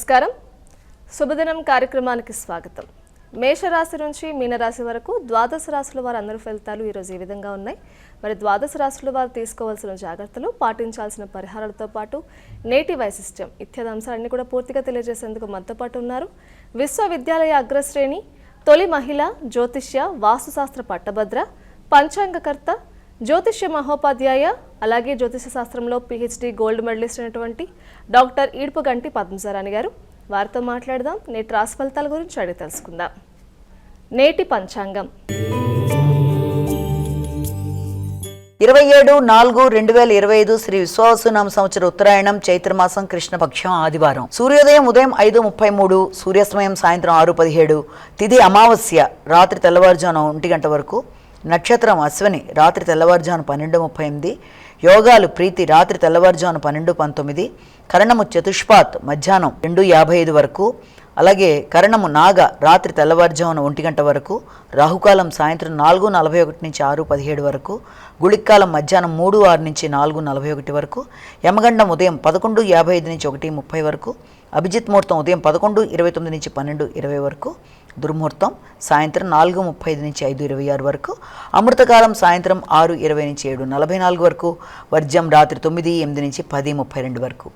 నమస్కారం. శుభదినం కార్యక్రమానికి స్వాగతం. మేషరాశి నుంచి మీనరాశి వరకు ద్వాదశ రాశుల వారు అందరూ ఫలితాలు ఈరోజు ఈ విధంగా ఉన్నాయి. మరి ద్వాదశ రాశుల వారు తీసుకోవాల్సిన జాగ్రత్తలు, పాటించాల్సిన పరిహారాలతో పాటు నేటి వైశిష్ట్యం ఇత్యాది అంశాలన్నీ కూడా పూర్తిగా తెలియజేసేందుకు మనతో పాటు ఉన్నారు విశ్వవిద్యాలయ అగ్రశ్రేణి, తొలి మహిళ, జ్యోతిష్య, వాస్తుశాస్త్ర పట్టభద్ర, పంచాంగకర్త, జ్యోతిష్య మహోపాధ్యాయ, అలాగే జ్యోతిష శాస్త్రంలో పిహెచ్డి గోల్డ్ మెడలిస్ట్ అయినటువంటి డాక్టర్ ఈడ్పుగంటి పద్మజారాణి గారు. వారితో మాట్లాడదాం. నేటి రాశి ఫలితాల గురించి అడిగి తెలుసుకుందాం. నేటి పంచాంగం 27/4/2025 శ్రీ విశ్వావసునామ సంవత్సర ఉత్తరాయణం చైత్రమాసం కృష్ణపక్షం ఆదివారం. సూర్యోదయం ఉదయం 5:33, సూర్యాస్తమయం సాయంత్రం 6:17, తిథి అమావాస్య రాత్రి తెల్లవారుజామున 1 గంట వరకు, నక్షత్రం అశ్విని రాత్రి తెల్లవారుజామున 12:38, యోగాలు ప్రీతి రాత్రి తెల్లవారుజామున 12:19, కరణము చతుష్పాత్ మధ్యాహ్నం 2:55 వరకు, అలాగే కరణము నాగ రాత్రి తెల్లవారుజామున 1 గంట వరకు, రాహుకాలం సాయంత్రం 4:41 నుంచి 6:17 వరకు, గుళిక్కాలం మధ్యాహ్నం 3:06 నుంచి 4:41 వరకు, యమగండం ఉదయం 11:55 నుంచి 1:30 వరకు, అభిజిత్ ముహూర్తం ఉదయం 11:29 నుంచి 12:20 వరకు, దుర్ముహూర్తం సాయంత్రం 4:35 నుంచి 5:26 వరకు, అమృతకాలం సాయంత్రం 6:20 నుంచి 7:44 వరకు, వర్జ్యం రాత్రి 9:08 నుంచి 10:32 వరకు.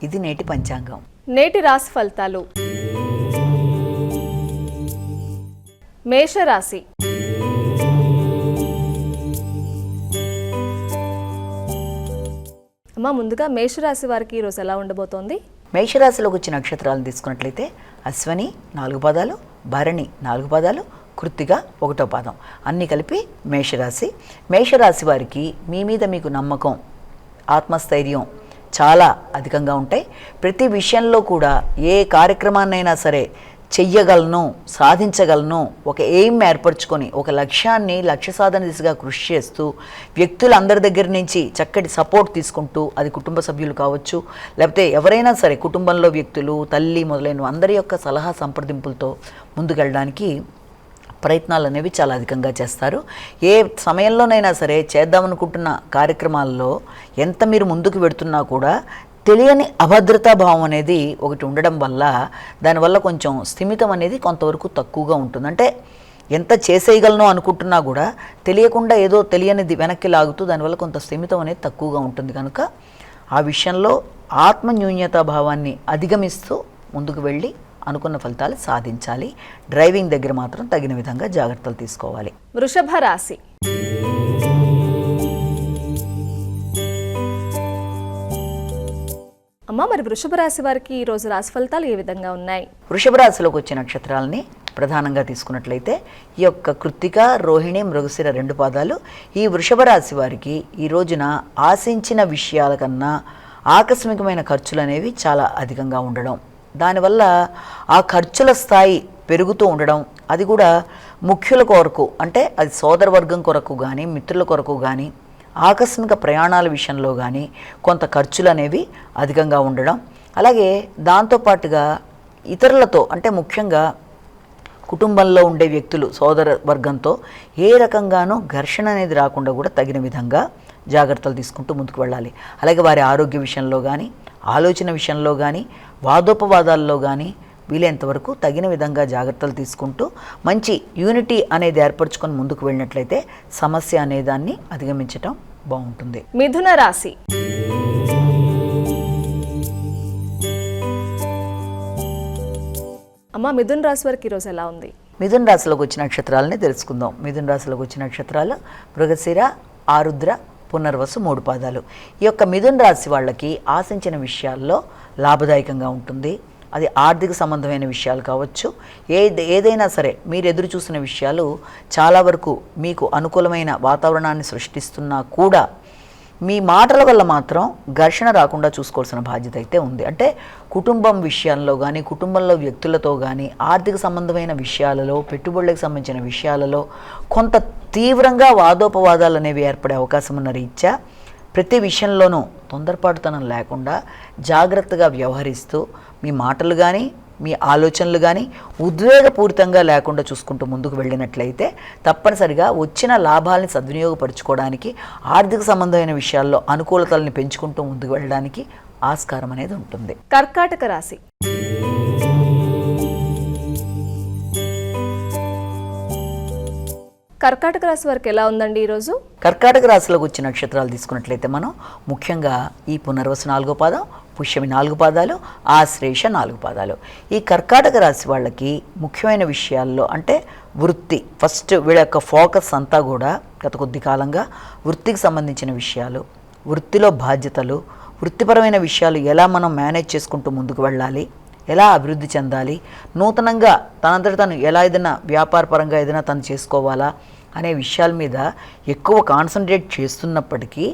ఇది నేటి పంచాంగం. నేటి రాశి ఫలితాలు. మేషరాశి. అమ్మా, ముందుగా మేషరాశి వారికి ఈరోజు ఎలా ఉండబోతోంది? మేషరాశిలోకి వచ్చిన నక్షత్రాలను తీసుకున్నట్లయితే అశ్వని 4 పాదాలు, భరణి 4 పాదాలు, కృత్తిక 1వ పాదం, అన్నీ కలిపి మేషరాశి. మేషరాశి వారికి మీ మీద మీకు నమ్మకం, ఆత్మస్థైర్యం చాలా అధికంగా ఉంటాయి. ప్రతి విషయంలో కూడా ఏ కార్యక్రమాన్నైనా సరే చెయ్యగలను, సాధించగలను, ఒక ఎయిమ్ ఏర్పరచుకొని ఒక లక్ష్య సాధన దిశగా కృషి చేస్తూ వ్యక్తులందరి దగ్గర నుంచి చక్కటి సపోర్ట్ తీసుకుంటూ, అది కుటుంబ సభ్యులు కావచ్చు, లేకపోతే ఎవరైనా సరే కుటుంబంలో వ్యక్తులు, తల్లి మొదలైన అందరి యొక్క సలహా సంప్రదింపులతో ముందుకెళ్ళడానికి ప్రయత్నాలు అనేవి చాలా అధికంగా చేస్తారు. ఏ సమయంలోనైనా సరే చేద్దామనుకుంటున్న కార్యక్రమాల్లో ఎంత మీరు ముందుకు వెడుతున్నా కూడా తెలియని అభద్రతా భావం అనేది ఒకటి ఉండడం వల్ల దానివల్ల కొంచెం స్థిమితం అనేది కొంతవరకు తక్కువగా ఉంటుంది. అంటే ఎంత చేసేయగలను అనుకుంటున్నా కూడా తెలియకుండా ఏదో తెలియనిది వెనక్కి లాగుతూ దానివల్ల కొంత స్థిమితం అనేది తక్కువగా ఉంటుంది. కనుక ఆ విషయంలో ఆత్మన్యూన్యతా భావాన్ని అధిగమిస్తూ ముందుకు వెళ్ళి అనుకున్న ఫలితాలు సాధించాలి. డ్రైవింగ్ దగ్గర మాత్రం తగిన విధంగా జాగ్రత్తలు తీసుకోవాలి. వృషభ రాశి. అమ్మా, మరి వృషభ రాశి వారికి ఈరోజు రాశి ఫలితాలు ఏ విధంగా ఉన్నాయి? వృషభ రాశిలోకి వచ్చే నక్షత్రాలని ప్రధానంగా తీసుకున్నట్లయితే ఈ యొక్క కృత్తిక, రోహిణి, మృగశిర 2 పాదాలు. ఈ వృషభ రాశి వారికి ఈ రోజున ఆశించిన విషయాల కన్నా ఆకస్మికమైన ఖర్చులు అనేవి చాలా అధికంగా ఉండడం, దానివల్ల ఆ ఖర్చుల స్థాయి పెరుగుతూ ఉండడం, అది కూడా ముఖ్యుల కొరకు, అంటే అది సోదర వర్గం కొరకు కానీ మిత్రుల కొరకు కానీ ఆకస్మిక ప్రయాణాల విషయంలో కానీ కొంత ఖర్చులు అనేవి అధికంగా ఉండడం, అలాగే దాంతోపాటుగా ఇతరులతో, అంటే ముఖ్యంగా కుటుంబంలో ఉండే వ్యక్తులు, సోదర వర్గంతో ఏ రకంగానూ ఘర్షణ అనేది రాకుండా కూడా తగిన విధంగా జాగ్రత్తలు తీసుకుంటూ ముందుకు వెళ్ళాలి. అలాగే వారి ఆరోగ్య విషయంలో కానీ, ఆలోచన విషయంలో కానీ, వాదోపవాదాల్లో కానీ వీలైనంతవరకు తగిన విధంగా జాగ్రత్తలు తీసుకుంటూ మంచి యూనిటీ అనేది ఏర్పరచుకొని ముందుకు వెళ్ళినట్లయితే సమస్య అనేదాన్ని అధిగమించటం బాగుంటుంది. మిథున రాశి. అమ్మ, మిథున రాశి వారికి ఈరోజు ఎలా ఉంది? మిథున రాశిలోకి వచ్చిన నక్షత్రాలని తెలుసుకుందాం. మిథున రాశిలోకి వచ్చిన నక్షత్రాలు మృగశిర, ఆరుద్ర, పునర్వసు 3 పాదాలు. ఈ యొక్క మిథున రాశి వాళ్ళకి ఆశించిన విషయాల్లో లాభదాయకంగా ఉంటుంది. అది ఆర్థిక సంబంధమైన విషయాలు కావచ్చు, ఏదైనా సరే మీరు ఎదురు చూసిన విషయాలు చాలా వరకు మీకు అనుకూలమైన వాతావరణాన్ని సృష్టిస్తున్నా కూడా మీ మాటల వల్ల మాత్రం ఘర్షణ రాకుండా చూసుకోవాల్సిన బాధ్యత అయితే ఉంది. అంటే కుటుంబం విషయాల్లో కానీ, కుటుంబంలో వ్యక్తులతో కానీ, ఆర్థిక సంబంధమైన విషయాలలో, పెట్టుబడులకు సంబంధించిన విషయాలలో కొంత తీవ్రంగా వాదోపవాదాలు అనేవి ఏర్పడే అవకాశం ఉన్న రీత్యా ప్రతి విషయంలోనూ తొందరపాటుతనం లేకుండా జాగ్రత్తగా వ్యవహరిస్తూ మీ మాటలు కానీ, మీ ఆలోచనలు కానీ ఉద్వేగపూరితంగా లేకుండా చూసుకుంటూ ముందుకు వెళ్ళినట్లయితే తప్పనిసరిగా వచ్చిన లాభాలని సద్వినియోగపరచుకోవడానికి, ఆర్థిక సంబంధమైన విషయాల్లో అనుకూలతల్ని పెంచుకుంటూ ముందుకు వెళ్ళడానికి ఆస్కారం అనేది ఉంటుంది. కర్కాటక రాశి. కర్కాటక రాశి వారికి ఎలా ఉందండి ఈరోజు? కర్కాటక రాశిలోకి వచ్చే నక్షత్రాలు తీసుకున్నట్లయితే మనం ముఖ్యంగా ఈ పునర్వసు 4వ పాదం, పుష్యమి 4 పాదాలు, ఆశ్లేష 4 పాదాలు. ఈ కర్కాటక రాశి వాళ్ళకి ముఖ్యమైన విషయాల్లో అంటే వృత్తి, ఫస్ట్ వీళ్ళ యొక్క ఫోకస్ అంతా కూడా గత కొద్ది కాలంగా వృత్తికి సంబంధించిన విషయాలు, వృత్తిలో బాధ్యతలు, వృత్తిపరమైన విషయాలు ఎలా మనం మేనేజ్ చేసుకుంటూ ముందుకు వెళ్ళాలి, ఎలా అభివృద్ధి చెందాలి, నూతనంగా తనంతట తను ఎలా ఏదైనా వ్యాపారపరంగా ఏదైనా తను చేసుకోవాలా అనే విషయాల మీద ఎక్కువ కాన్సన్ట్రేట్ చేస్తున్నప్పటికీ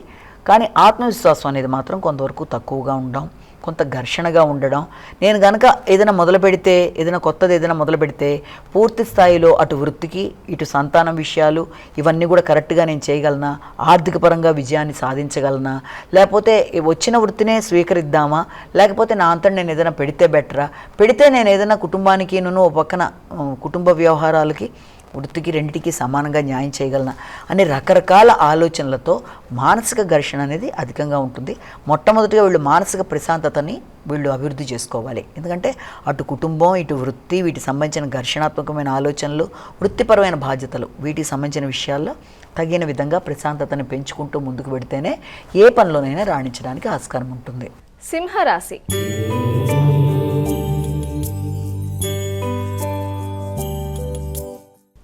కానీ ఆత్మవిశ్వాసం అనేది మాత్రం కొంతవరకు తక్కువగా ఉండడం, కొంత ఘర్షణగా ఉండడం. నేను కనుక ఏదైనా మొదలు పెడితే, ఏదైనా కొత్తది ఏదైనా మొదలు పెడితే పూర్తి స్థాయిలో అటు వృత్తికి ఇటు సంతానం విషయాలు ఇవన్నీ కూడా కరెక్ట్గా నేను చేయగలనా, ఆర్థిక పరంగా విజయాన్ని సాధించగలనా, లేకపోతే వచ్చిన వృత్తినే స్వీకరిద్దామా, లేకపోతే నా అంతా నేను ఏదైనా పెడితే బెటరా, పెడితే నేను ఏదైనా కుటుంబానికి ఓ పక్కన కుటుంబ వ్యవహారాలకి వృత్తికి రెండింటికి సమానంగా న్యాయం చేయగలనా అనే రకరకాల ఆలోచనలతో మానసిక ఘర్షణ అనేది అధికంగా ఉంటుంది. మొట్టమొదటిగా వీళ్ళు మానసిక ప్రశాంతతని వీళ్ళు అభివృద్ధి చేసుకోవాలి. ఎందుకంటే అటు కుటుంబం ఇటు వృత్తి వీటికి సంబంధించిన ఘర్షణాత్మకమైన ఆలోచనలు, వృత్తిపరమైన బాధ్యతలు వీటికి సంబంధించిన విషయాల్లో తగిన విధంగా ప్రశాంతతని పెంచుకుంటూ ముందుకు పెడితేనే ఏ పనిలోనైనా రాణించడానికి ఆస్కారం ఉంటుంది. సింహరాశి.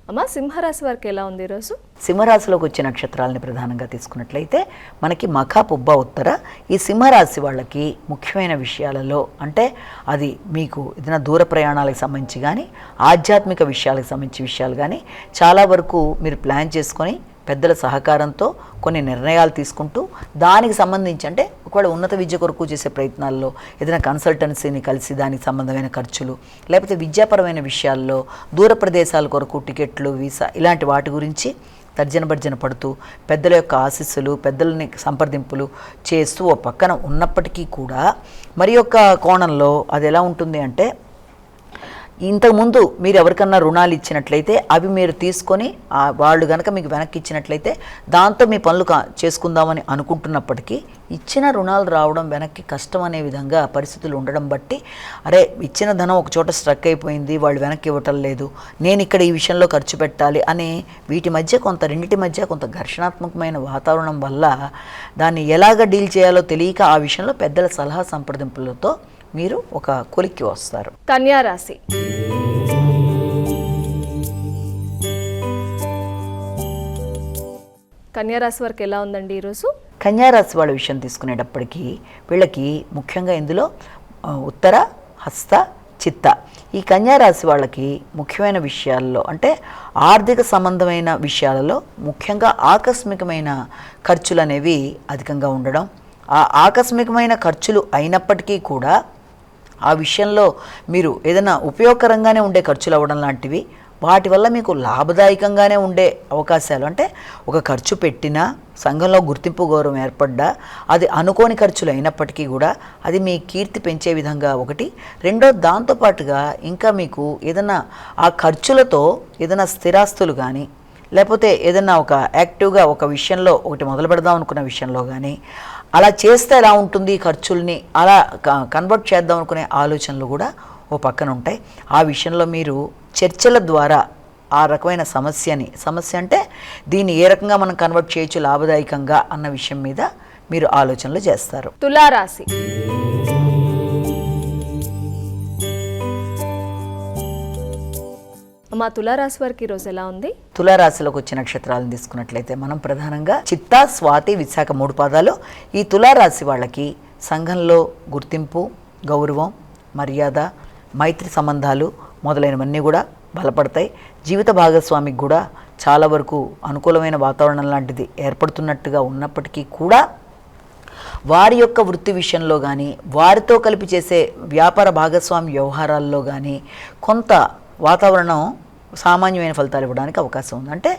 అమ్మ, సింహరాశి వారికి ఎలా ఉంది ఈరోజు? సింహరాశిలోకి వచ్చే నక్షత్రాలని ప్రధానంగా తీసుకున్నట్లయితే మనకి మఖ, పుబ్బ, ఉత్తర. ఈ సింహరాశి వాళ్ళకి ముఖ్యమైన విషయాలలో అంటే అది మీకు ఏదైనా దూర ప్రయాణాలకు సంబంధించి కానీ ఆధ్యాత్మిక విషయాలకు సంబంధించి విషయాలు కానీ చాలా వరకు మీరు ప్లాన్ చేసుకొని పెద్దల సహకారంతో కొన్ని నిర్ణయాలు తీసుకుంటూ దానికి సంబంధించి అంటే ఒకవేళ ఉన్నత విద్య కొరకు చేసే ప్రయత్నాల్లో ఏదైనా కన్సల్టెన్సీని కలిసి దానికి సంబంధమైన ఖర్చులు, లేకపోతే విద్యాపరమైన విషయాల్లో దూర ప్రదేశాల కొరకు టికెట్లు, వీసా ఇలాంటి వాటి గురించి తర్జన పడుతూ పెద్దల యొక్క ఆశీస్సులు, పెద్దలని సంప్రదింపులు చేస్తూ ఓ పక్కన ఉన్నప్పటికీ కూడా మరి యొక్క కోణంలో అది ఎలా ఉంటుంది అంటే ఇంతకుముందు మీరు ఎవరికన్నా రుణాలు ఇచ్చినట్లయితే అవి మీరు తీసుకొని వాళ్ళు కనుక మీకు వెనక్కి ఇచ్చినట్లయితే దాంతో మీ పనులు చేసుకుందామని అనుకుంటున్నప్పటికీ ఇచ్చిన రుణాలు రావడం వెనక్కి కష్టం అనే విధంగా పరిస్థితులు ఉండడం బట్టి అరే ఇచ్చిన ధనం ఒక చోట స్ట్రక్ అయిపోయింది, వాళ్ళు వెనక్కి ఇవ్వటం లేదు, నేను ఇక్కడ ఈ విషయంలో ఖర్చు పెట్టాలి అనే వీటి మధ్య రెండింటి మధ్య కొంత ఘర్షణాత్మకమైన వాతావరణం వల్ల దాన్ని ఎలాగ డీల్ చేయాలో తెలియక ఆ విషయంలో పెద్దల సలహా సంప్రదింపులతో మీరు ఒక కొలిక్కి వస్తారు. కన్యా రాశి. కన్యా రాశి వారికి ఎలా ఉందండి ఈరోజు? కన్యా రాశి వాళ్ళ విషయం తీసుకునేటప్పటికీ వీళ్ళకి ముఖ్యంగా ఇందులో ఉత్తర, హస్త, చిత్త ఈ కన్యా రాశి వాళ్ళకి ముఖ్యమైన విషయాల్లో అంటే ఆర్థిక సంబంధమైన విషయాలలో ముఖ్యంగా ఆకస్మికమైన ఖర్చులు అనేవి అధికంగా ఉండడం, ఆ ఆకస్మికమైన ఖర్చులు అయినప్పటికీ కూడా ఆ విషయంలో మీరు ఏదైనా ఉపయోగకరంగానే ఉండే ఖర్చులు అవ్వడం లాంటివి, వాటి వల్ల మీకు లాభదాయకంగానే ఉండే అవకాశాలు అంటే ఒక ఖర్చు పెట్టినా సంఘంలో గుర్తింపు గౌరవం ఏర్పడ్డా అది అనుకోని ఖర్చులు అయినప్పటికీ కూడా అది మీ కీర్తి పెంచే విధంగా ఒకటి. రెండో దాంతోపాటుగా ఇంకా మీకు ఏదైనా ఆ ఖర్చులతో ఏదైనా స్థిరాస్తులు కానీ లేకపోతే ఏదైనా ఒక యాక్టివ్గా ఒక విషయంలో ఒకటి మొదలు పెడదాం అనుకున్న విషయంలో కానీ అలా చేస్తే ఎలా ఉంటుంది ఖర్చుల్ని అలా కన్వర్ట్ చేద్దాం అనుకునే ఆలోచనలు కూడా ఓ పక్కన ఉంటాయి. ఆ విషయంలో మీరు చర్చల ద్వారా ఆ రకమైన సమస్య అంటే దీన్ని ఏ రకంగా మనం కన్వర్ట్ చేయొచ్చు లాభదాయకంగా అన్న విషయం మీద మీరు ఆలోచనలు చేస్తారు. తులారాశి. మా తులారాశి వారికి ఈరోజు ఎలా ఉంది? తులారాశిలోకి వచ్చే నక్షత్రాలను తీసుకున్నట్లయితే మనం ప్రధానంగా చిత్త, స్వాతి, విశాఖ 3 పాదాలు. ఈ తులారాశి వాళ్ళకి సంఘంలో గుర్తింపు, గౌరవం, మర్యాద, మైత్రి సంబంధాలు మొదలైనవన్నీ కూడా బలపడతాయి. జీవిత భాగస్వామికి కూడా చాలా వరకు అనుకూలమైన వాతావరణం లాంటిది ఏర్పడుతున్నట్టుగా ఉన్నప్పటికీ కూడా వారి యొక్క వృత్తి విషయంలో కానీ వారితో కలిపి చేసే వ్యాపార భాగస్వామి వ్యవహారాల్లో కానీ కొంత వాతావరణం సామాన్యమైన ఫలితాలు ఇవ్వడానికి అవకాశం ఉంది. అంటే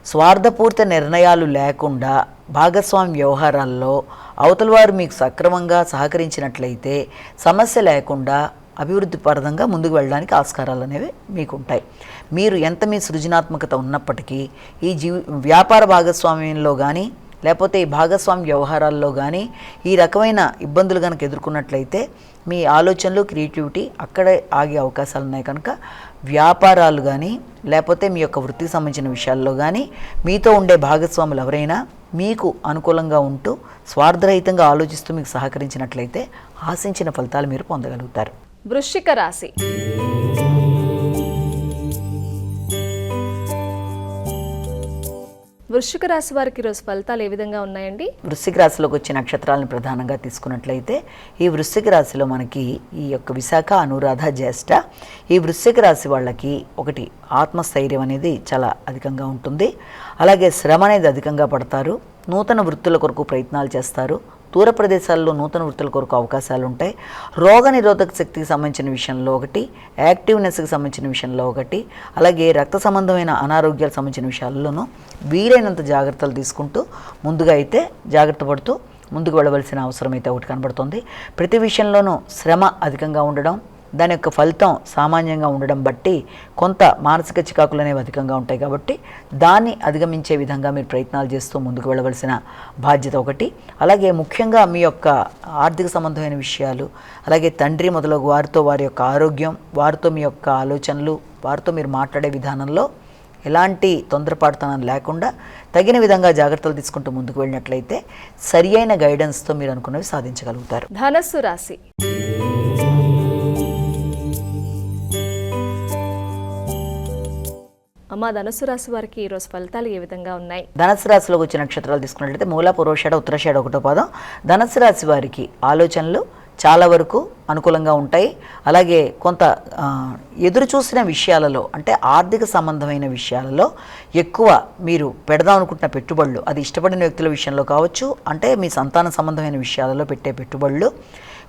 స్వార్థపూరిత నిర్ణయాలు లేకుండా భాగస్వామి వ్యవహారాల్లో అవతల వారు మీకు సక్రమంగా సహకరించినట్లయితే సమస్య లేకుండా అభివృద్ధి పరంగా ముందుకు వెళ్ళడానికి ఆస్కారాలు అనేవి మీకు ఉంటాయి. మీరు ఎంత మీ సృజనాత్మకత ఉన్నప్పటికీ ఈ వ్యాపార భాగస్వామ్యంలో కానీ లేకపోతే ఈ భాగస్వామి వ్యవహారాల్లో కానీ ఈ రకమైన ఇబ్బందులు కనుక ఎదుర్కొన్నట్లయితే మీ ఆలోచనలు, క్రియేటివిటీ అక్కడే ఆగే అవకాశాలు ఉన్నాయి. కనుక వ్యాపారాలు కానీ లేకపోతే మీ యొక్క వృత్తికి సంబంధించిన విషయాల్లో కానీ మీతో ఉండే భాగస్వాములు ఎవరైనా మీకు అనుకూలంగా ఉంటూ స్వార్థరహితంగా ఆలోచిస్తూ మీకు సహకరించినట్లయితే ఆశించిన ఫలితాలు మీరు పొందగలుగుతారు. వృశ్చిక రాశి. వృశ్చిక రాశి వారికి ఈరోజు ఫలితాలు ఏ విధంగా ఉన్నాయండి? వృశ్చిక రాశిలోకి వచ్చే నక్షత్రాలను ప్రధానంగా తీసుకున్నట్లయితే ఈ వృశ్చిక రాశిలో మనకి ఈ యొక్క విశాఖ, అనురాధ, జ్యేష్ఠ, ఈ వృశ్చిక రాశి వాళ్ళకి ఒకటి ఆత్మస్థైర్యం అనేది చాలా అధికంగా ఉంటుంది. అలాగే శ్రమ అనేది అధికంగా పడతారు. నూతన వృత్తుల కొరకు ప్రయత్నాలు చేస్తారు. దూర ప్రదేశాల్లో నూతన వృత్తుల కొరకు అవకాశాలు ఉంటాయి. రోగ నిరోధక శక్తికి సంబంధించిన విషయంలో ఒకటి, యాక్టివ్నెస్కి సంబంధించిన విషయంలో ఒకటి, అలాగే రక్త సంబంధమైన అనారోగ్యాలకు సంబంధించిన విషయాల్లోనూ వీలైనంత జాగ్రత్తలు తీసుకుంటూ ముందుగా అయితే జాగ్రత్త పడుతూ ముందుకు వెళ్ళవలసిన అవసరం అయితే ఒకటి కనబడుతుంది. ప్రతి విషయంలోనూ శ్రమ అధికంగా ఉండడం, దాని యొక్క ఫలితం సామాన్యంగా ఉండడం బట్టి కొంత మానసిక చికాకులు అనేవి అధికంగా ఉంటాయి. కాబట్టి దాన్ని అధిగమించే విధంగా మీరు ప్రయత్నాలు చేస్తూ ముందుకు వెళ్ళవలసిన బాధ్యత ఒకటి. అలాగే ముఖ్యంగా మీ యొక్క ఆర్థిక సంబంధమైన విషయాలు, అలాగే తండ్రి మొదలగు వారితో వారి యొక్క ఆరోగ్యం, వారితో మీ యొక్క ఆలోచనలు, వారితో మీరు మాట్లాడే విధానంలో ఎలాంటి తొందరపాటుతనం లేకుండా తగిన విధంగా జాగ్రత్తలు తీసుకుంటూ ముందుకు వెళ్ళినట్లయితే సరి అయిన గైడెన్స్తో మీరు అనుకున్నవి సాధించగలుగుతారు. ధనస్సు రాశి. అమ్మ, ధనుసు రాశి వారికి ఈరోజు ఫలితాలు ఏ విధంగా ఉన్నాయి? ధనుసు రాశిలోకి వచ్చే నక్షత్రాలు తీసుకున్నట్లయితే మూల, పూర్వషాఢ, ఉత్తరాషాఢ ఒకటో పాదం. ధనుసు రాశి వారికి ఆలోచనలు చాలా వరకు అనుకూలంగా ఉంటాయి. అలాగే కొంత ఎదురు చూసిన విషయాలలో అంటే ఆర్థిక సంబంధమైన విషయాలలో ఎక్కువ మీరు పెడదాం అనుకుంటున్న పెట్టుబడులు, అది ఇష్టపడిన వ్యక్తుల విషయంలో కావచ్చు, అంటే మీ సంతాన సంబంధమైన విషయాలలో పెట్టే పెట్టుబడులు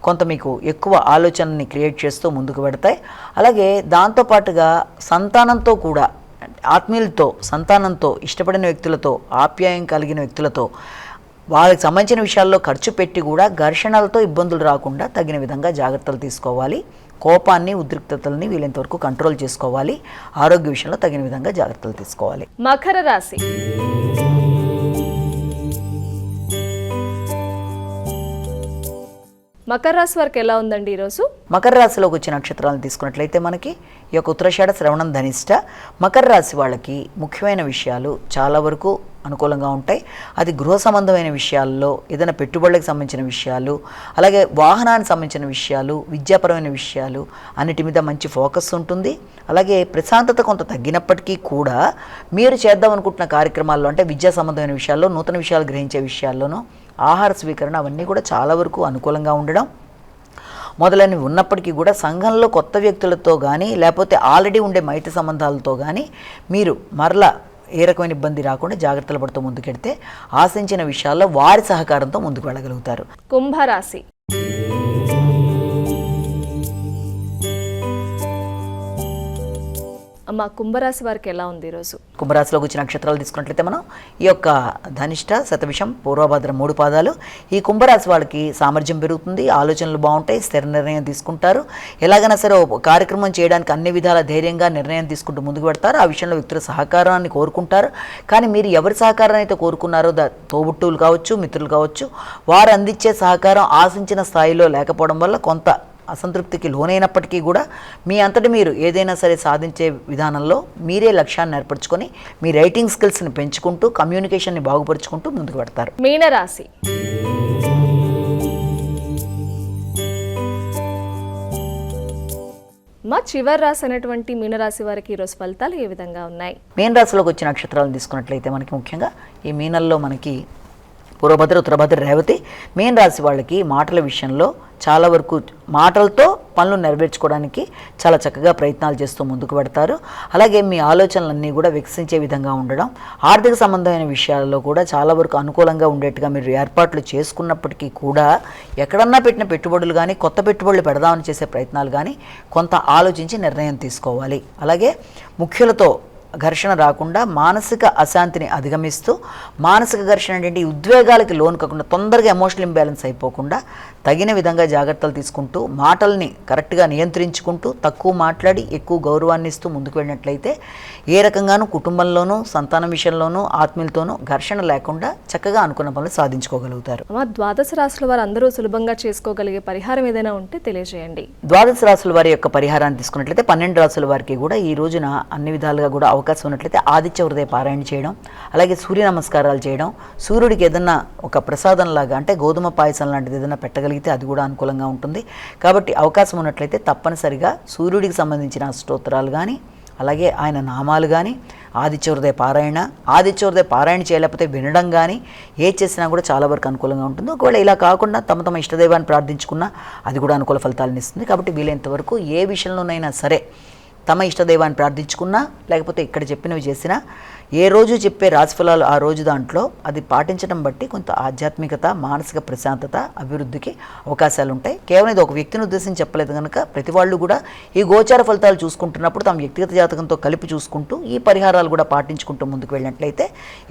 కొంత మీకు ఎక్కువ ఆలోచనని క్రియేట్ చేస్తూ ముందుకు పెడతాయి. అలాగే దాంతోపాటుగా సంతానంతో కూడా, ఆత్మీయులతో, సంతానంతో, ఇష్టపడిన వ్యక్తులతో, ఆప్యాయం కలిగిన వ్యక్తులతో వాళ్ళకి సంబంధించిన విషయాల్లో ఖర్చు పెట్టి కూడా ఘర్షణలతో ఇబ్బందులు రాకుండా తగిన విధంగా జాగ్రత్తలు తీసుకోవాలి. కోపాన్ని, ఉద్రిక్తతల్ని వీలైనంతవరకు కంట్రోల్ చేసుకోవాలి. ఆరోగ్య విషయంలో తగిన విధంగా జాగ్రత్తలు తీసుకోవాలి. మకర రాశి. మకర రాశి వారికి ఎలా ఉందండి ఈరోజు? మకర రాశిలోకి వచ్చిన నక్షత్రాలను తీసుకున్నట్లయితే మనకి ఈ యొక్క ఉత్తరాషాఢ, శ్రవణం, ధనిష్ట, మకర రాశి వాళ్ళకి ముఖ్యమైన విషయాలు చాలా వరకు అనుకూలంగా ఉంటాయి. అది గృహ సంబంధమైన విషయాల్లో, ఏదైనా పెట్టుబడులకు సంబంధించిన విషయాలు, అలాగే వాహనానికి సంబంధించిన విషయాలు, విద్యాపరమైన విషయాలు అన్నిటి మీద మంచి ఫోకస్ ఉంటుంది. అలాగే ప్రశాంతత కొంత తగ్గినప్పటికీ కూడా మీరు చేద్దాం అనుకుంటున్న కార్యక్రమాల్లో, అంటే విద్యా సంబంధమైన విషయాల్లో, నూతన విషయాలు గ్రహించే విషయాల్లోనూ, ఆహార స్వీకరణ అవన్నీ కూడా చాలా వరకు అనుకూలంగా ఉండడం మొదలైనవి ఉన్నప్పటికీ కూడా సంఘంలో కొత్త వ్యక్తులతో కానీ లేకపోతే ఆల్రెడీ ఉండే మైత్రి సంబంధాలతో కానీ మీరు మరలా ఏ రకమైన ఇబ్బంది రాకుండా జాగ్రత్తలు పడుతూ ముందుకెడితే ఆశించిన విషయాల్లో వారి సహకారంతో ముందుకు వెళ్ళగలుగుతారు. కుంభరాశి. అమ్మ, కుంభరాశి వారికి ఎలా ఉంది ఈరోజు? కుంభరాశిలోకి వచ్చిన నక్షత్రాలు తీసుకున్నట్లయితే మనం ఈ యొక్క ధనిష్ట, శతభిషం, పూర్వభద్ర 3 పాదాలు. ఈ కుంభరాశి వాళ్ళకి సామర్థ్యం పెరుగుతుంది, ఆలోచనలు బాగుంటాయి, స్థిర నిర్ణయం తీసుకుంటారు. ఎలాగైనా సరే కార్యక్రమం చేయడానికి అన్ని విధాల ధైర్యంగా నిర్ణయం తీసుకుంటూ ముందుకు పెడతారు. ఆ విషయంలో వ్యక్తుల సహకారాన్ని కోరుకుంటారు. కానీ మీరు ఎవరి సహకారాన్ని అయితే కోరుకున్నారో, తోబుట్టువులు కావచ్చు, మిత్రులు కావచ్చు, వారు అందించే సహకారం ఆశించిన స్థాయిలో లేకపోవడం వల్ల కొంత అసంతృప్తికి లోనైనప్పటికీ కూడా మీ అంతటి మీరు ఏదైనా సరే సాధించే విధానంలో మీరే లక్ష్యాన్ని ఏర్పరచుకొని మీ రైటింగ్ స్కిల్స్ని పెంచుకుంటూ, కమ్యూనికేషన్ని బాగుపరుచుకుంటూ ముందుకు పెడతారు. మీనరాశి. మా చివరి రాశి అనేటువంటి మీనరాశి వారికి ఈరోజు ఫలితాలు ఏ విధంగా ఉన్నాయి? మీన రాశిలోకి వచ్చిన నక్షత్రాలను తీసుకున్నట్లయితే మనకి ముఖ్యంగా ఈ మీనల్లో మనకి పూర్వభద్ర, ఉత్తరభద్ర, రేవతి. మీన రాశి వాళ్ళకి మాటల విషయంలో చాలా వరకు మాటలతో పనులు నెరవేర్చుకోవడానికి చాలా చక్కగా ప్రయత్నాలు చేస్తూ ముందుకు పెడతారు. అలాగే మీ ఆలోచనలన్నీ కూడా వికసించే విధంగా ఉండడం, ఆర్థిక సంబంధమైన విషయాల్లో కూడా చాలా వరకు అనుకూలంగా ఉండేట్టుగా మీరు ఏర్పాట్లు చేసుకున్నప్పటికీ కూడా ఎక్కడన్నా పెట్టిన పెట్టుబడులు కానీ, కొత్త పెట్టుబడులు పెడదామని చేసే ప్రయత్నాలు కానీ కొంత ఆలోచించి నిర్ణయం తీసుకోవాలి. అలాగే ముఖ్యులతో ఘర్షణ రాకుండా మానసిక అశాంతిని అధిగమిస్తూ, మానసిక ఘర్షణ ఏంటంటే ఉద్వేగాలకి లోను కాకుండా తొందరగా ఎమోషనల్ ఇంబ్యాలెన్స్ అయిపోకుండా తగిన విధంగా జాగ్రత్తలు తీసుకుంటూ మాటల్ని కరెక్ట్గా నియంత్రించుకుంటూ తక్కువ మాట్లాడి ఎక్కువ గౌరవాన్ని ఇస్తూ ముందుకు వెళ్ళినట్లయితే ఏ రకంగానూ కుటుంబంలోనూ సంతానం విషయంలోనూ ఆత్మీయులతోనూ ఘర్షణ లేకుండా చక్కగా అనుకున్న పనులు సాధించుకోగలుగుతారు. ద్వాదశ రాశుల వారు అందరూ సులభంగా చేసుకోగలిగే పరిహారం ఏదైనా ఉంటే తెలియజేయండి. ద్వాదశ రాశుల వారి యొక్క పరిహారాన్ని తీసుకున్నట్లయితే 12 రాశుల వారికి కూడా ఈ రోజున అన్ని విధాలుగా కూడా అవకాశం ఉన్నట్లయితే ఆదిత్య హృదయ పారాయణ చేయడం, అలాగే సూర్య నమస్కారాలు చేయడం, సూర్యుడికి ఏదన్నా ఒక ప్రసాదంలాగా అంటే గోధుమ పాయసం లాంటిది ఏదైనా పెట్టగలిగితే అది కూడా అనుకూలంగా ఉంటుంది. కాబట్టి అవకాశం ఉన్నట్లయితే తప్పనిసరిగా సూర్యుడికి సంబంధించిన స్తోత్రాలు కానీ, అలాగే ఆయన నామాలు కానీ, ఆదిత్య హృదయ పారాయణ చేయలేకపోతే వినడం కానీ ఏ చేసినా కూడా చాలా వరకు అనుకూలంగా ఉంటుంది. ఒకవేళ ఇలా కాకుండా తమ ఇష్టదైవాన్ని ప్రార్థించుకున్నా అది కూడా అనుకూల ఫలితాలను ఇస్తుంది. కాబట్టి వీలైనంత వరకు ఏ విషయంలోనైనా సరే తమ ఇష్టదైవాన్ని ప్రార్థించుకున్నా, లేకపోతే ఇక్కడ చెప్పినవి చేసినా, ఏ రోజు చెప్పే రాశిఫలాలు ఆ రోజు దాంట్లో అది పాటించడం బట్టి కొంత ఆధ్యాత్మికత, మానసిక ప్రశాంతత, అభివృద్ధికి అవకాశాలు ఉంటాయి. కేవలం ఇది ఒక వ్యక్తిని ఉద్దేశించి చెప్పలేదు కనుక ప్రతి వాళ్ళు కూడా ఈ గోచార ఫలితాలు చూసుకుంటున్నప్పుడు తమ వ్యక్తిగత జాతకంతో కలిపి చూసుకుంటూ ఈ పరిహారాలు కూడా పాటించుకుంటూ ముందుకు వెళ్ళినట్లయితే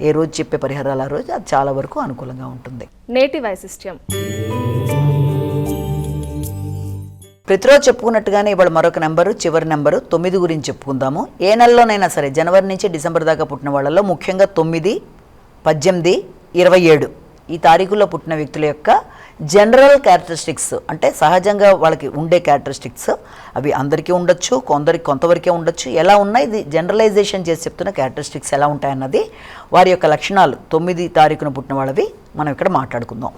ఏ రోజు చెప్పే పరిహారాలు ఆ రోజు అది చాలా వరకు అనుకూలంగా ఉంటుంది. నేటి వైశిష్ట్యం ప్రతిరోజు చెప్పుకున్నట్టుగానే ఇవాళ మరొక నెంబరు, చివరి నెంబరు 9 గురించి చెప్పుకుందాము. ఏ నెలలోనైనా సరే జనవరి నుంచి డిసెంబర్ దాకా పుట్టిన వాళ్ళలో ముఖ్యంగా 9, 18, 27 ఈ తారీఖుల్లో పుట్టిన వ్యక్తుల యొక్క జనరల్ క్యారెక్టరిస్టిక్స్ అంటే సహజంగా వాళ్ళకి ఉండే క్యారెక్టరిస్టిక్స్ అవి అందరికీ ఉండొచ్చు, కొంతవరకే ఉండొచ్చు. ఎలా ఉన్నాయి ఇది జనరలైజేషన్ చేసి చెప్తున్న క్యారెక్టరిస్టిక్స్ ఎలా ఉంటాయన్నది వారి యొక్క లక్షణాలు 9 తారీఖున పుట్టిన వాళ్ళవి మనం ఇక్కడ మాట్లాడుకుందాం.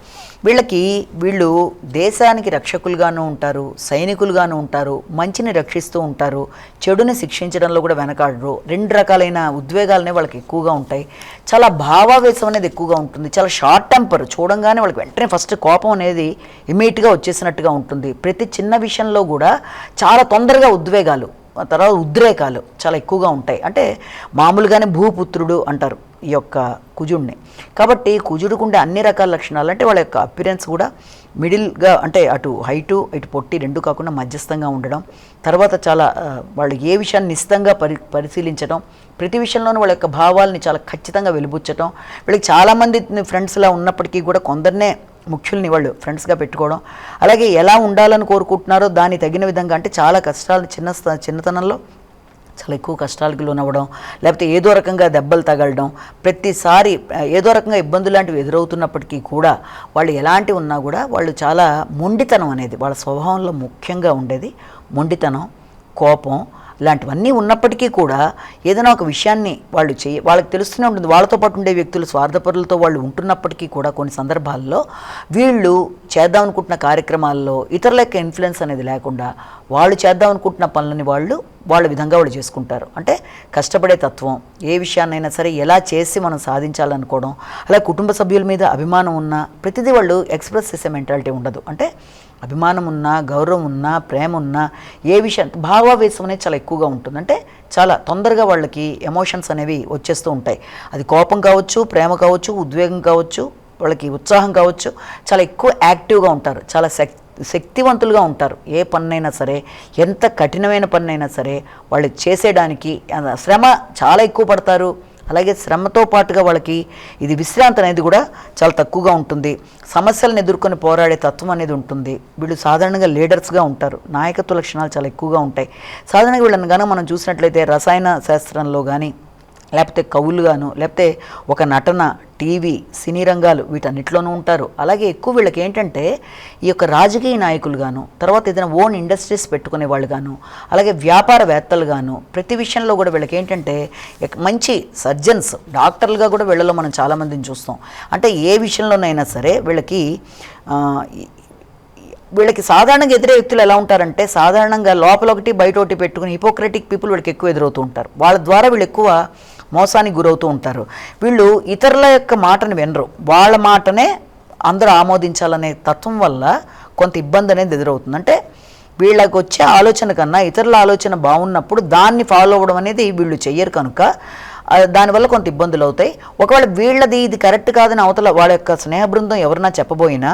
వీళ్ళు దేశానికి రక్షకులుగాను ఉంటారు, సైనికులుగాను ఉంటారు, మంచిని రక్షిస్తూ ఉంటారు, చెడుని శిక్షించడంలో కూడా వెనకాడరు. 2 రకాలైన ఉద్వేగాలనే వాళ్ళకి ఎక్కువగా ఉంటాయి. చాలా భావావేశం అనేది ఎక్కువగా ఉంటుంది. చాలా షార్ట్ టెంపర్, చూడంగానే వాళ్ళకి వెంటనే ఫస్ట్ కోపం అనేది ఇమీడియట్గా వచ్చేసినట్టుగా ఉంటుంది. ప్రతి చిన్న విషయంలో కూడా చాలా తొందరగా ఉద్వేగాలు, తర్వాత ఉద్రేకాలు చాలా ఎక్కువగా ఉంటాయి. అంటే మామూలుగానే భూపుత్రుడు అంటారు ఈ యొక్క కుజుడిని. కాబట్టి కుజుడికి ఉండే అన్ని రకాల లక్షణాలు అంటే వాళ్ళ యొక్క అపిరెన్స్ కూడా మిడిల్గా అంటే అటు హైటు ఇటు పొట్టి 2 కాకుండా మధ్యస్థంగా ఉండడం, తర్వాత చాలా వాళ్ళు ఏ విషయాన్ని నిశ్చితంగా పరిశీలించడం, ప్రతి విషయంలోనూ వాళ్ళ యొక్క భావాల్ని చాలా ఖచ్చితంగా వెలిబుచ్చటం. వీళ్ళకి చాలామంది ఫ్రెండ్స్లా ఉన్నప్పటికీ కూడా కొందరినే ముఖ్యుల్ని వాళ్ళు ఫ్రెండ్స్గా పెట్టుకోవడం, అలాగే ఎలా ఉండాలని కోరుకుంటున్నారో దాన్ని తగిన విధంగా అంటే చాలా కష్టాలు చిన్నతనంలో చాలా ఎక్కువ కష్టాలకు లోనవ్వడం, లేకపోతే ఏదో రకంగా దెబ్బలు తగలడం, ప్రతిసారి ఏదో రకంగా ఇబ్బందులు లాంటివి ఎదురవుతున్నప్పటికీ కూడా వాళ్ళు ఎలాంటివి ఉన్నా కూడా వాళ్ళు చాలా మొండితనం అనేది వాళ్ళ స్వభావంలో ముఖ్యంగా ఉండేది. మొండితనం, కోపం ఇలాంటివన్నీ ఉన్నప్పటికీ కూడా ఏదైనా ఒక విషయాన్ని వాళ్ళకి తెలుస్తూనే ఉంటుంది. వాళ్ళతో పాటు ఉండే వ్యక్తులు స్వార్థపరులతో వాళ్ళు ఉంటున్నప్పటికీ కూడా కొన్ని సందర్భాల్లో వీళ్ళు చేద్దాం అనుకుంటున్న కార్యక్రమాల్లో ఇతరుల యొక్క ఇన్ఫ్లుయెన్స్ అనేది లేకుండా వాళ్ళు చేద్దాం అనుకుంటున్న పనులని వాళ్ళ విధంగా వాళ్ళు చేసుకుంటారు. అంటే కష్టపడే తత్వం, ఏ విషయాన్నైనా సరే ఎలా చేసి మనం సాధించాలనుకోవడం, అలా కుటుంబ సభ్యుల మీద అభిమానం ఉన్నా ప్రతిదీ వాళ్ళు ఎక్స్ప్రెస్ చేసే మెంటాలిటీ ఉండదు. అంటే అభిమానం ఉన్నా, గౌరవం ఉన్నా, ప్రేమ ఉన్నా ఏ విషయం భావావేశం అనేది చాలా ఎక్కువగా ఉంటుంది. అంటే చాలా తొందరగా వాళ్ళకి ఎమోషన్స్ అనేవి వచ్చేస్తూ ఉంటాయి. అది కోపం కావచ్చు, ప్రేమ కావచ్చు, ఉద్వేగం కావచ్చు, వాళ్ళకి ఉత్సాహం కావచ్చు, చాలా ఎక్కువ యాక్టివ్గా ఉంటారు, చాలా శక్తివంతులుగా ఉంటారు. ఏ పన్నైనా సరే, ఎంత కఠినమైన పన్నైనా సరే వాళ్ళు చేసేయడానికి శ్రమ చాలా ఎక్కువ పడతారు. అలాగే శ్రమతో పాటుగా వాళ్ళకి ఇది విశ్రాంతి అనేది కూడా చాలా తక్కువగా ఉంటుంది. సమస్యలను ఎదుర్కొని పోరాడే తత్వం అనేది ఉంటుంది. వీళ్ళు సాధారణంగా లీడర్స్గా ఉంటారు. నాయకత్వ లక్షణాలు చాలా ఎక్కువగా ఉంటాయి. సాధారణంగా వీళ్ళని కానీ మనం చూసినట్లయితే రసాయన శాస్త్రంలో కానీ, లేకపోతే కవులుగాను, లేకపోతే ఒక నటన, టీవీ, సినీ రంగాలు వీటన్నిటిలోనూ ఉంటారు. అలాగే ఎక్కువ వీళ్ళకి ఏంటంటే ఈ యొక్క రాజకీయ నాయకులుగాను, తర్వాత ఏదైనా ఓన్ ఇండస్ట్రీస్ పెట్టుకునే వాళ్ళు గాను, అలాగే వ్యాపారవేత్తలు గాను, ప్రతి విషయంలో కూడా వీళ్ళకి ఏంటంటే మంచి సర్జన్స్, డాక్టర్లుగా కూడా వీళ్ళలో మనం చాలామందిని చూస్తాం. అంటే ఏ విషయంలోనైనా సరే వీళ్ళకి సాధారణంగా ఎదురే వ్యక్తులు ఎలా ఉంటారంటే సాధారణంగా లోపల ఒకటి బయట ఒకటి పెట్టుకుని హిపోక్రటిక్ పీపుల్ వీళ్ళకి ఎక్కువ ఎదురవుతూ ఉంటారు. వాళ్ళ ద్వారా వీళ్ళు ఎక్కువ మోసానికి గురవుతూ ఉంటారు. వీళ్ళు ఇతరుల యొక్క మాటను వినరు, వాళ్ళ మాటనే అందరూ ఆమోదించాలనే తత్వం వల్ల కొంత ఇబ్బంది అనేది ఎదురవుతుంది. అంటే వీళ్ళకి వచ్చే ఆలోచన కన్నా ఇతరుల ఆలోచన బాగున్నప్పుడు దాన్ని ఫాలో అవ్వడం అనేది వీళ్ళు చెయ్యరు కనుక దానివల్ల కొంత ఇబ్బందులు అవుతాయి. ఒకవేళ వీళ్ళది ఇది కరెక్ట్ కాదని అవతల వాళ్ళ యొక్క స్నేహ బృందం ఎవరన్నా చెప్పబోయినా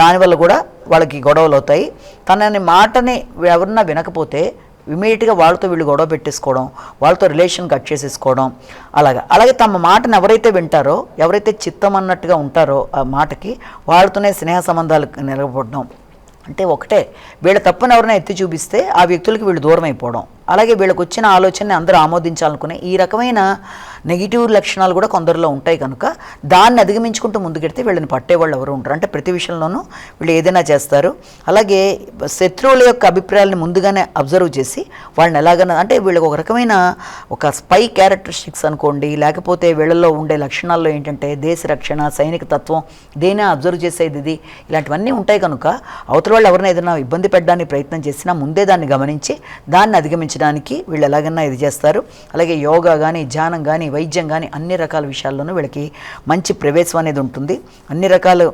దానివల్ల కూడా వాళ్ళకి గొడవలు అవుతాయి. తనని మాటని ఎవరన్నా వినకపోతే ఇమీడియట్గా వాళ్ళతో వీళ్ళు గొడవ పెట్టేసుకోవడం, వాళ్ళతో రిలేషన్ కట్ చేసేసుకోవడం. అలాగే తమ మాటను ఎవరైతే వింటారో, ఎవరైతే చిత్తం అన్నట్టుగా ఉంటారో ఆ మాటకి, వాళ్ళతోనే స్నేహ సంబంధాలు నిలబడడం. అంటే ఒకటే, వీళ్ళ తప్పును ఎవరైనా ఎత్తి చూపిస్తే ఆ వ్యక్తులకి వీళ్ళు దూరం అయిపోవడం. అలాగే వీళ్ళకి వచ్చిన ఆలోచనని అందరూ ఆమోదించాలనుకునే ఈ రకమైన నెగిటివ్ లక్షణాలు కూడా కొందరిలో ఉంటాయి కనుక దాన్ని అధిగమించుకుంటూ ముందుకెడితే వీళ్ళని పట్టేవాళ్ళు ఎవరు ఉంటారు. అంటే ప్రతి విషయంలోనూ వీళ్ళు ఏదైనా చేస్తారు. అలాగే శత్రువుల యొక్క అభిప్రాయాలను ముందుగానే అబ్జర్వ్ చేసి వాళ్ళని ఎలాగైనా, అంటే వీళ్ళకి ఒక రకమైన ఒక స్పై క్యారెక్టరిస్టిక్స్ అనుకోండి, లేకపోతే వీళ్ళల్లో ఉండే లక్షణాల్లో ఏంటంటే దేశ రక్షణ, సైనిక తత్వం, దేనే అబ్జర్వ్ చేసేది ఇది, ఇలాంటివన్నీ ఉంటాయి కనుక అవతల వాళ్ళు ఎవరైనా ఏదైనా ఇబ్బంది పెట్టడానికి ప్రయత్నం చేసినా ముందే దాన్ని గమనించి దాన్ని అధిగమించడానికి వీళ్ళు ఎలాగైనా ఇది చేస్తారు. అలాగే యోగా కానీ, ధ్యానం కానీ, వైద్యం కానీ అన్ని రకాల విషయాల్లోనూ వీళ్ళకి మంచి ప్రవేశం అనేది ఉంటుంది. అన్ని రకాల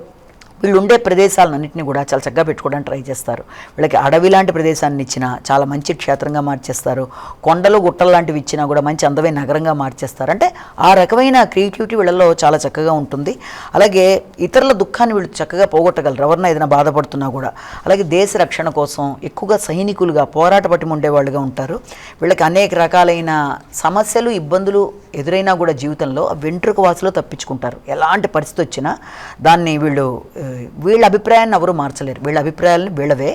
వీళ్ళు ఉండే ప్రదేశాలన్నింటినీ కూడా చాలా చక్కగా పెట్టుకోవడానికి ట్రై చేస్తారు. వీళ్ళకి అడవి లాంటి ప్రదేశాన్ని ఇచ్చినా చాలా మంచి క్షేత్రంగా మార్చేస్తారు. కొండలు గుట్టలు లాంటివి ఇచ్చినా కూడా మంచి అందమైన నగరంగా మార్చేస్తారు. అంటే ఆ రకమైన క్రియేటివిటీ వీళ్ళలో చాలా చక్కగా ఉంటుంది. అలాగే ఇతరుల దుఃఖాన్ని వీళ్ళు చక్కగా పోగొట్టగలరు, ఎవరన్నా ఏదైనా బాధపడుతున్నా కూడా. అలాగే దేశ రక్షణ కోసం ఎక్కువగా సైనికులుగా పోరాట పటిమ ఉండేవాళ్ళుగా ఉంటారు. వీళ్ళకి అనేక రకాలైన సమస్యలు, ఇబ్బందులు ఎదురైనా కూడా జీవితంలో వెంట్రుక వాసులో తప్పించుకుంటారు. ఎలాంటి పరిస్థితి వచ్చినా దాన్ని వీళ్ళ అభిప్రాయాన్ని ఎవరు మార్చలేరు. వీళ్ళ అభిప్రాయాలను వీళ్ళవే,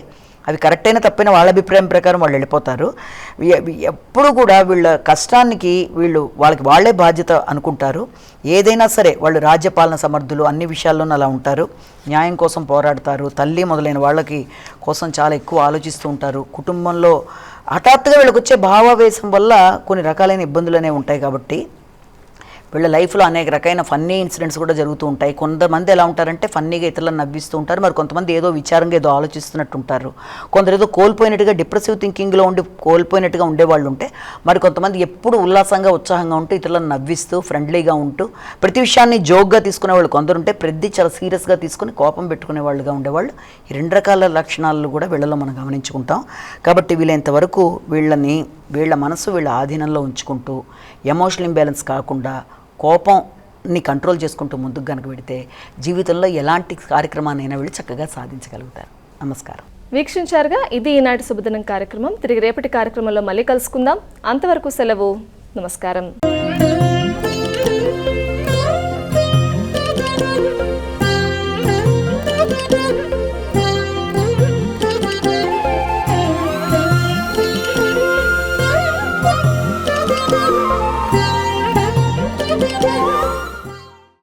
అవి కరెక్ట్ అయినా తప్పైనా వాళ్ళ అభిప్రాయం ప్రకారం వాళ్ళు వెళ్ళిపోతారు. ఎప్పుడు కూడా వీళ్ళ కష్టానికి వాళ్ళకి వాళ్ళే బాధ్యత అనుకుంటారు. ఏదైనా సరే వాళ్ళు రాజ్యపాలన సమర్థులు, అన్ని విషయాల్లోనూ అలా ఉంటారు. న్యాయం కోసం పోరాడతారు. తల్లి మొదలైన వాళ్ళకి కోసం చాలా ఎక్కువ ఆలోచిస్తూ ఉంటారు. కుటుంబంలో హఠాత్తుగా వీళ్ళకి వచ్చే భావావేశం వల్ల కొన్ని రకాలైన ఇబ్బందులు అనేవి ఉంటాయి. కాబట్టి వీళ్ళ లైఫ్లో అనేక రకమైన ఫన్నీ ఇన్సిడెంట్స్ కూడా జరుగుతూ ఉంటాయి. కొంతమంది ఎలా ఉంటారంటే ఫన్నీగా ఇతరులను నవ్విస్తూ ఉంటారు. మరి కొంతమంది ఏదో విచారంగా ఏదో ఆలోచిస్తున్నట్టు ఉంటారు. కొందరు ఏదో కోల్పోయినట్టుగా డిప్రెసివ్ థింకింగ్లో ఉండి కోల్పోయినట్టుగా ఉండేవాళ్ళు ఉంటే, మరి కొంతమంది ఎప్పుడు ఉల్లాసంగా, ఉత్సాహంగా ఉంటూ ఇతరులను నవ్విస్తూ ఫ్రెండ్లీగా ఉంటూ ప్రతి విషయాన్ని జోక్గా తీసుకునే వాళ్ళు కొందరు ఉంటే, ప్రతి చాలా సీరియస్గా తీసుకుని కోపం పెట్టుకునే వాళ్ళుగా ఉండేవాళ్ళు. ఈ రెండు రకాల లక్షణాలు కూడా వీళ్ళలో మనం గమనించుకుంటాం. కాబట్టి వీళ్ళంతవరకు వీళ్ళ మనసు వీళ్ళ ఆధీనంలో ఉంచుకుంటూ ఎమోషనల్ ఇంబ్యాలెన్స్ కాకుండా కోపంని కంట్రోల్ చేసుకుంటూ ముందుకు కనుక పెడితే జీవితంలో ఎలాంటి కార్యక్రమాన్నైనా వీళ్ళు చక్కగా సాధించగలుగుతారు. నమస్కారం. వీక్షించారుగా, ఇది ఈనాటి శుభదినం కార్యక్రమం. తిరిగి రేపటి కార్యక్రమంలో మళ్ళీ కలుసుకుందాం. అంతవరకు సెలవు. నమస్కారం.